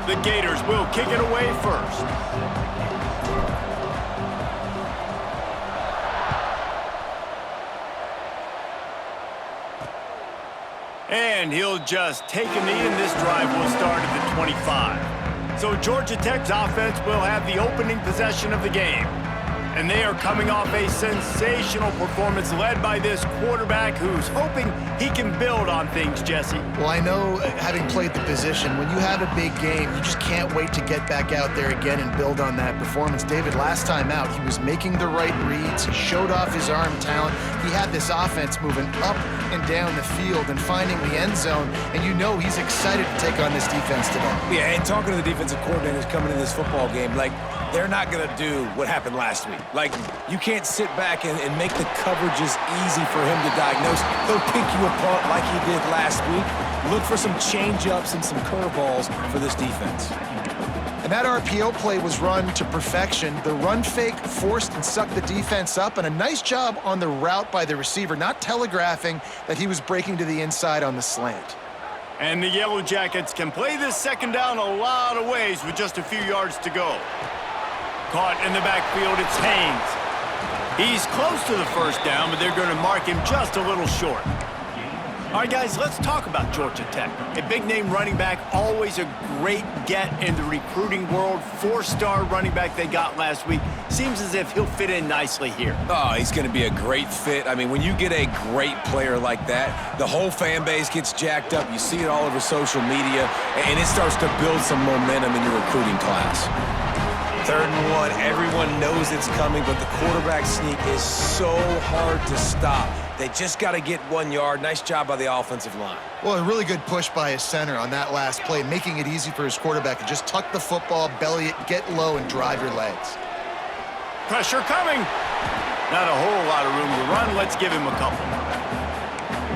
The Gators will kick it away first. And he'll just take a knee, and this drive will start at the 25. So Georgia Tech's offense will have the opening possession of the game. And they are coming off a sensational performance led by this quarterback who's hoping he can build on things, Jesse. Well, I know, having played the position, when you have a big game, you just can't wait to get back out there again and build on that performance. David, last time out, he was making the right reads. He showed off his arm talent. He had this offense moving up and down the field and finding the end zone, and you know he's excited to take on this defense today. Yeah, and talking to the defensive coordinators coming in this football game, like, they're not going to do what happened last week. Like, you can't sit back and make the coverages easy for him to diagnose. He'll pick you apart like he did last week. Look for some change-ups and some curveballs for this defense. And that RPO play was run to perfection. The run fake forced and sucked the defense up, and a nice job on the route by the receiver, not telegraphing that he was breaking to the inside on the slant. And the Yellow Jackets can play this second down a lot of ways with just a few yards to go. Caught in the backfield, it's Haynes. He's close to the first down, but they're going to mark him just a little short. All right, guys, let's talk about Georgia Tech. A big-name running back, always a great get in the recruiting world. Four-star running back they got last week. Seems as if he'll fit in nicely here. Oh, he's going to be a great fit. I mean, when you get a great player like that, the whole fan base gets jacked up. You see it all over social media, and it starts to build some momentum in your recruiting class. 3rd and 1, everyone knows it's coming, but the quarterback sneak is so hard to stop. They just got to get 1 yard. Nice job by the offensive line. Well, a really good push by his center on that last play, making it easy for his quarterback to just tuck the football, belly it, get low, and drive your legs. Pressure coming. Not a whole lot of room to run. Let's give him a couple.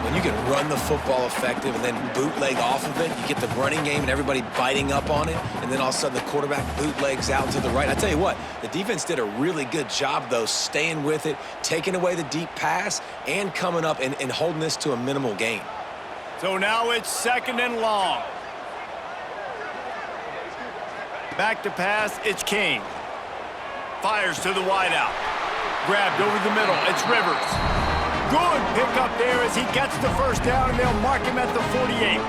When you can run the football effective and then bootleg off of it, you get the running game and everybody biting up on it, and then all of a sudden the quarterback bootlegs out to the right. I tell you what, the defense did a really good job, though, staying with it, taking away the deep pass, and coming up and holding this to a minimal gain. So now it's 2nd and long. Back to pass, it's King. Fires to the wideout. Grabbed over the middle, it's Rivers. Good pickup there as he gets the first down, and they'll mark him at the 48.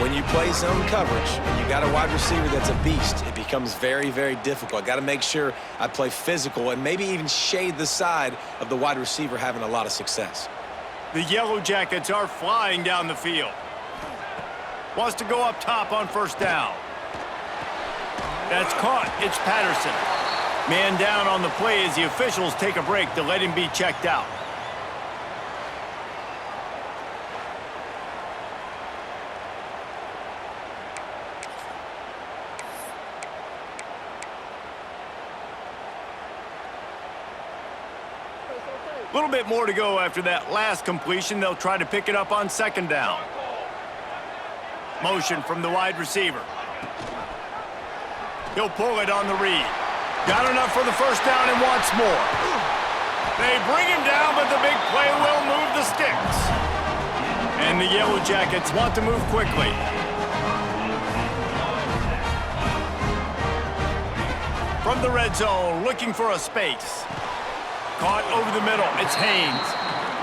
When you play zone coverage and you got a wide receiver that's a beast, it becomes very, very difficult. Got to make sure I play physical and maybe even shade the side of the wide receiver having a lot of success. The Yellow Jackets are flying down the field. Wants to go up top on 1st down. That's caught. It's Patterson. Man down on the play as the officials take a break to let him be checked out. A little bit more to go after that last completion. They'll try to pick it up on 2nd down. Motion from the wide receiver. He'll pull it on the read. Got enough for the first down and wants more. They bring him down, but the big play will move the sticks. And the Yellow Jackets want to move quickly. From the red zone, looking for a space. Caught over the middle, it's Haynes.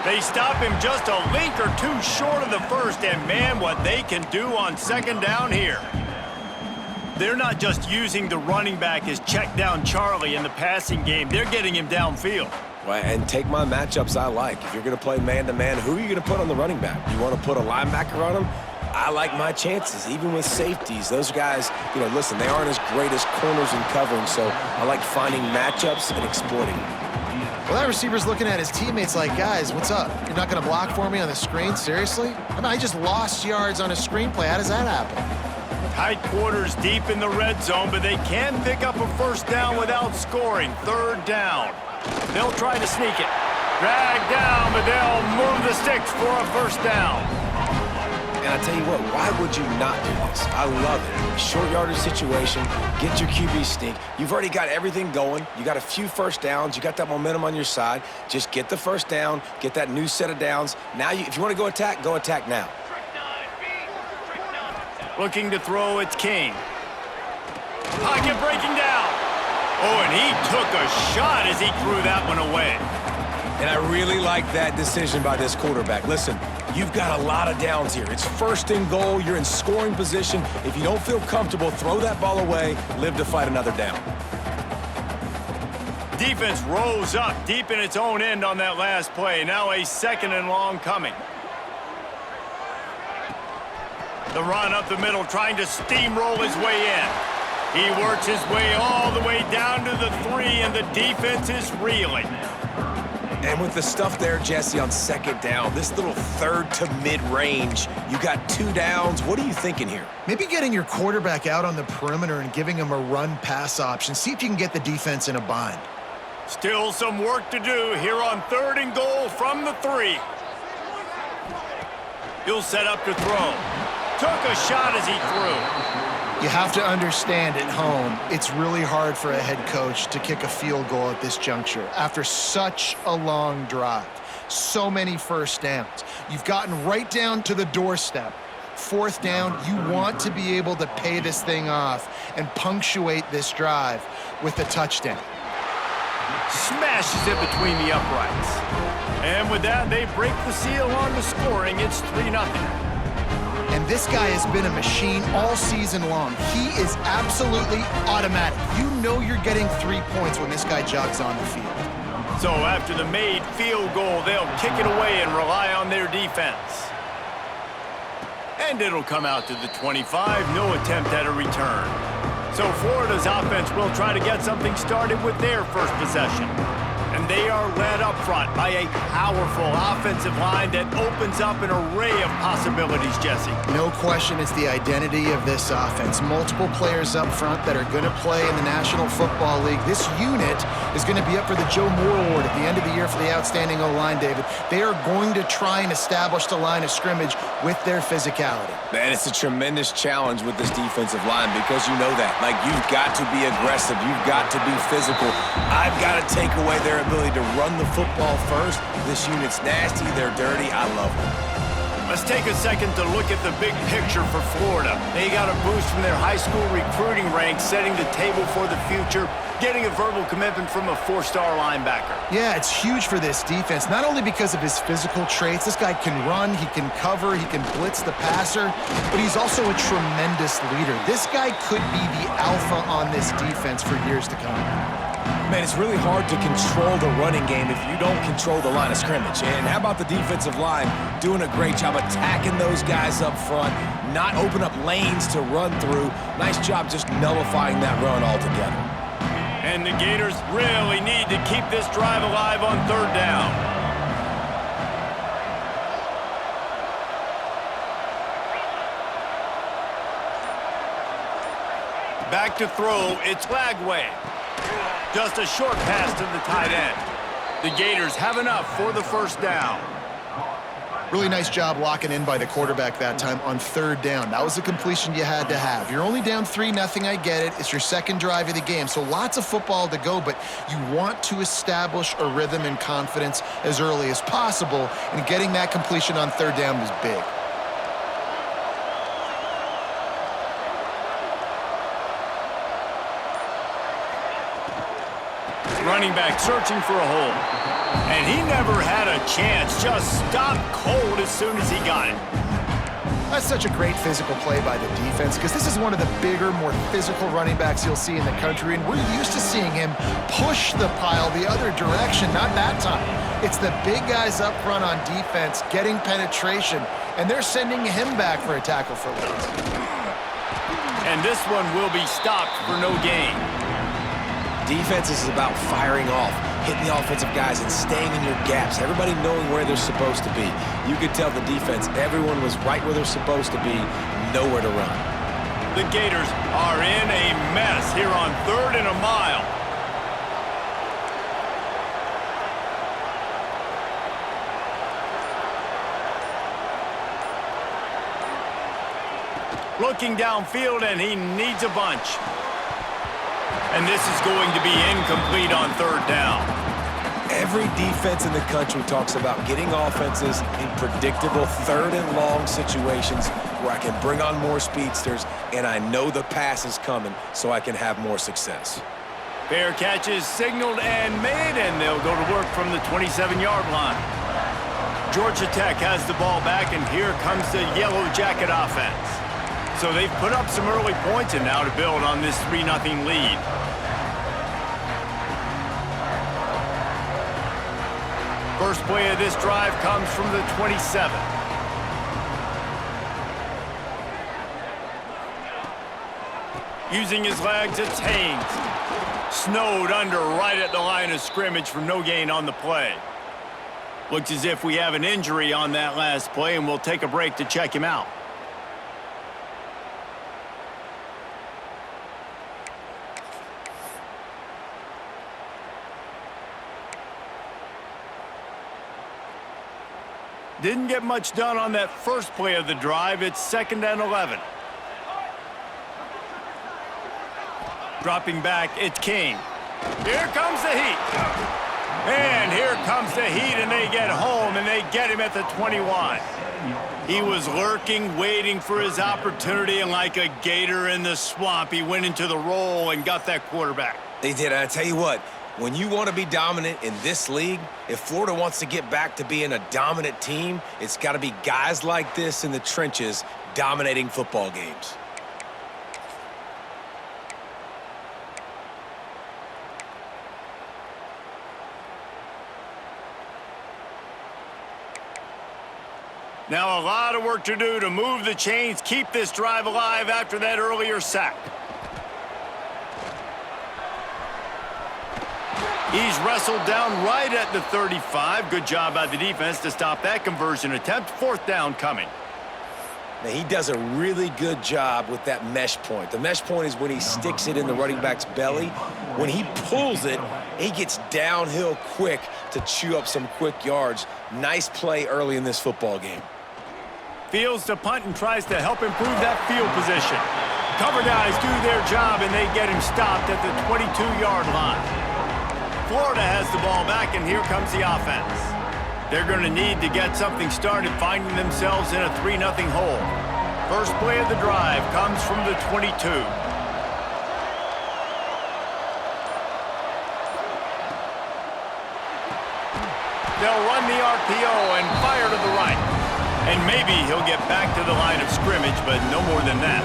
They stop him just a link or two short of the first, and man, what they can do on 2nd down here. They're not just using the running back as check down Charlie in the passing game. They're getting him downfield. Well, and take my matchups I like. If you're going to play man-to-man, who are you going to put on the running back? You want to put a linebacker on him? I like my chances, even with safeties. Those guys, you know, listen, they aren't as great as corners in covering, so I like finding matchups and exploiting them. Well, that receiver's looking at his teammates like, guys, what's up? You're not going to block for me on the screen? Seriously? I mean, I just lost yards on a screenplay. How does that happen? Tight quarters deep in the red zone, but they can pick up a first down without scoring. 3rd down. They'll try to sneak it. Drag down, but they'll move the sticks for a first down. And I tell you what, why would you not do this? I love it. Short yardage situation, get your QB sneak. You've already got everything going. You got a few first downs. You got that momentum on your side. Just get the first down, get that new set of downs. Now, if you want to go attack now. Looking to throw, it's King. Pocket breaking down. Oh, and he took a shot as he threw that one away. And I really like that decision by this quarterback. Listen, you've got a lot of downs here. It's first and goal. You're in scoring position. If you don't feel comfortable, throw that ball away. Live to fight another down. Defense rose up deep in its own end on that last play. Now a 2nd and long coming. The run up the middle, trying to steamroll his way in. He works his way all the way down to the 3, and the defense is reeling. And with the stuff there, Jesse, on 2nd down, this little 3rd to mid-range, you got 2 downs. What are you thinking here? Maybe getting your quarterback out on the perimeter and giving him a run-pass option. See if you can get the defense in a bind. Still some work to do here on 3rd and goal from the 3. He'll set up to throw. Took a shot as he threw. You have to understand at home, it's really hard for a head coach to kick a field goal at this juncture after such a long drive. So many first downs. You've gotten right down to the doorstep. 4th down, you want to be able to pay this thing off and punctuate this drive with a touchdown. Smashes it between the uprights. And with that, they break the seal on the scoring. It's 3-0. And this guy has been a machine all season long. He is absolutely automatic. You know you're getting 3 points when this guy jogs on the field. So after the made field goal, they'll kick it away and rely on their defense. And it'll come out to the 25. No attempt at a return. So Florida's offense will try to get something started with their first possession. And they are led up front by a powerful offensive line that opens up an array of possibilities, Jesse. No question it's the identity of this offense. Multiple players up front that are going to play in the National Football League. This unit is going to be up for the Joe Moore Award at the end of the year for the outstanding O-line, David. They are going to try and establish the line of scrimmage with their physicality. Man, it's a tremendous challenge with this defensive line because you know that. Like, you've got to be aggressive. You've got to be physical. I've got to take away their ability to run the football first. This unit's nasty. They're dirty. I love them. Let's take a second to look at the big picture for Florida. They got a boost from their high school recruiting ranks, setting the table for the future, getting a verbal commitment from a 4-star linebacker. Yeah, it's huge for this defense, not only because of his physical traits. This guy can run, he can cover, he can blitz the passer, but he's also a tremendous leader. This guy could be the alpha on this defense for years to come. Man, it's really hard to control the running game if you don't control the line of scrimmage. And how about the defensive line doing a great job attacking those guys up front, not open up lanes to run through. Nice job just nullifying that run altogether. And the Gators really need to keep this drive alive on 3rd down. Back to throw, it's Lagway. Just a short pass to the tight end. The Gators have enough for the 1st down. Really nice job locking in by the quarterback that time on 3rd down. That was the completion you had to have. You're only down 3-0, I get it. It's your 2nd drive of the game, so lots of football to go, but you want to establish a rhythm and confidence as early as possible, and getting that completion on 3rd down was big. Running back searching for a hole. And he never had a chance. Just stopped cold as soon as he got it. That's such a great physical play by the defense because this is one of the bigger, more physical running backs you'll see in the country, and we're used to seeing him push the pile the other direction, not that time. It's the big guys up front on defense getting penetration, and they're sending him back for a tackle for loss. And this one will be stopped for no gain. Defense is about firing off, hitting the offensive guys and staying in your gaps, everybody knowing where they're supposed to be. You could tell the defense, everyone was right where they're supposed to be, nowhere to run. The Gators are in a mess here on 3rd and a mile. Looking downfield, and he needs a bunch. And this is going to be incomplete on 3rd down. Every defense in the country talks about getting offenses in predictable third and long situations where I can bring on more speedsters and I know the pass is coming so I can have more success. Fair catch is signaled and made, and they'll go to work from the 27-yard line. Georgia Tech has the ball back, and here comes the Yellow Jacket offense. So they've put up some early points, and now to build on this 3-0 lead. First play of this drive comes from the 27. Using his legs, it's Haynes. Snowed under right at the line of scrimmage for no gain on the play. Looks as if we have an injury on that last play, and we'll take a break to check him out. Didn't get much done on that first play of the drive. It's 2nd and 11. Dropping back, it's King. Here comes the heat. And here comes the heat, and they get home, and they get him at the 21. He was lurking, waiting for his opportunity, and like a gator in the swamp, he went into the roll and got that quarterback. They did, and I tell you what, when you want to be dominant in this league, if Florida wants to get back to being a dominant team, it's got to be guys like this in the trenches dominating football games. Now a lot of work to do to move the chains, keep this drive alive after that earlier sack. He's wrestled down right at the 35. Good job by the defense to stop that conversion attempt. 4th down coming. Now, he does a really good job with that mesh point. The mesh point is when he sticks it in the running back's belly. When he pulls it, he gets downhill quick to chew up some quick yards. Nice play early in this football game. Fields to punt and tries to help improve that field position. Cover guys do their job, and they get him stopped at the 22-yard line. Florida has the ball back, and here comes the offense. They're going to need to get something started, finding themselves in a 3-0 hole. First play of the drive comes from the 22. They'll run the RPO and fire to the right. And maybe he'll get back to the line of scrimmage, but no more than that.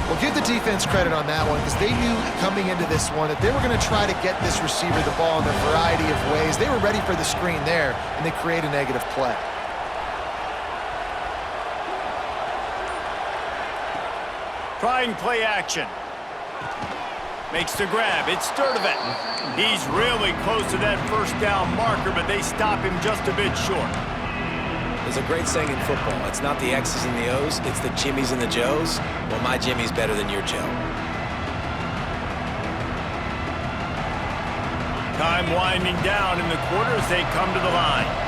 Well, give the defense credit on that one, because they knew coming into this one that they were going to try to get this receiver the ball in a variety of ways. They were ready for the screen there, and they create a negative play. Trying play action. Makes the grab. It's Sturdivant. He's really close to that first down marker, but they stop him just a bit short. There's a great saying in football. It's not the X's and the O's, it's the Jimmies and the Joes. Well, my Jimmy's better than your Joe. Time winding down in the quarter as they come to the line.